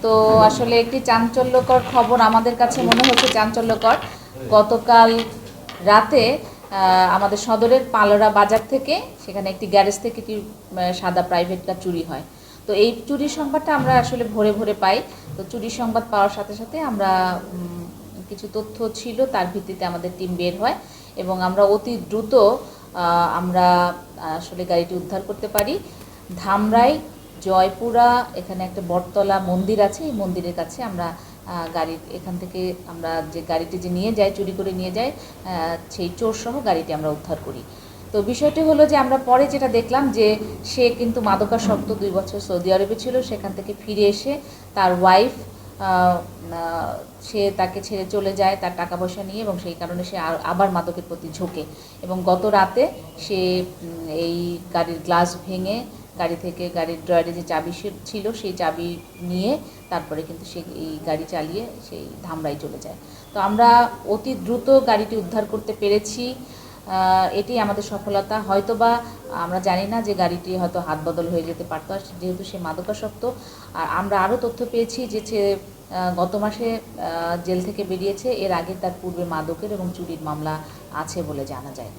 তো আসলে একটি চাঞ্চল্যকর খবর আমাদের কাছে মনে হচ্ছে চাঞ্চল্যকর। গতকাল রাতে আমাদের সদরের পালোরা বাজার থেকে সেখানে একটি গ্যারেজ থেকে একটি সাদা প্রাইভেট কার চুরি হয়। তো এই চুরির সংবাদটা আমরা আসলে ভোরে ভোরে পাই। তো চুরির সংবাদ পাওয়ার সাথে সাথে আমরা কিছু তথ্য ছিল, তার ভিত্তিতে আমাদের টিম বের হয় এবং আমরা অতি দ্রুত আমরা আসলে গাড়িটি উদ্ধার করতে পারি। ধামরাই জয়পুরা এখানে একটা বটতলা মন্দির আছে, এই মন্দিরের কাছে আমরা গাড়ি এখান থেকে আমরা যে গাড়িটি যে নিয়ে যাই, চুরি করে নিয়ে যাই, সেই চোরসহ গাড়িটি আমরা উদ্ধার করি। তো বিষয়টি হলো যে আমরা পরে যেটা দেখলাম যে সে কিন্তু মাদকাসক্ত, 2 বছর সৌদি আরবে ছিল, সেখান থেকে ফিরে এসে তার ওয়াইফ সে তাকে ছেড়ে চলে যায় তার টাকা পয়সা নিয়ে, এবং সেই কারণে সে আবার মাদকের প্রতি ঝোঁকে এবং গত রাতে সে এই গাড়ির গ্লাস ভেঙে গাড়ি থেকে গাড়ির ড্রয়ারে যে চাবি ছিল সেই চাবি নিয়ে তারপরে কিন্তু সে এই গাড়ি চালিয়ে সেই ধামরাই চলে যায়। তো আমরা অতি দ্রুত গাড়িটি উদ্ধার করতে পেরেছি, এটি আমাদের সফলতা। হয়তোবা আমরা জানি না যে গাড়িটি হয়তো হাত বদল হয়ে যেতে পারত, যেহেতু সে মাদকাসক্ত। আর আমরা আরও তথ্য পেয়েছি যে সে গত মাসে জেল থেকে বেরিয়েছে, এর আগে তার পূর্বে মাদকের এবং চুরির মামলা আছে বলে জানা যায়।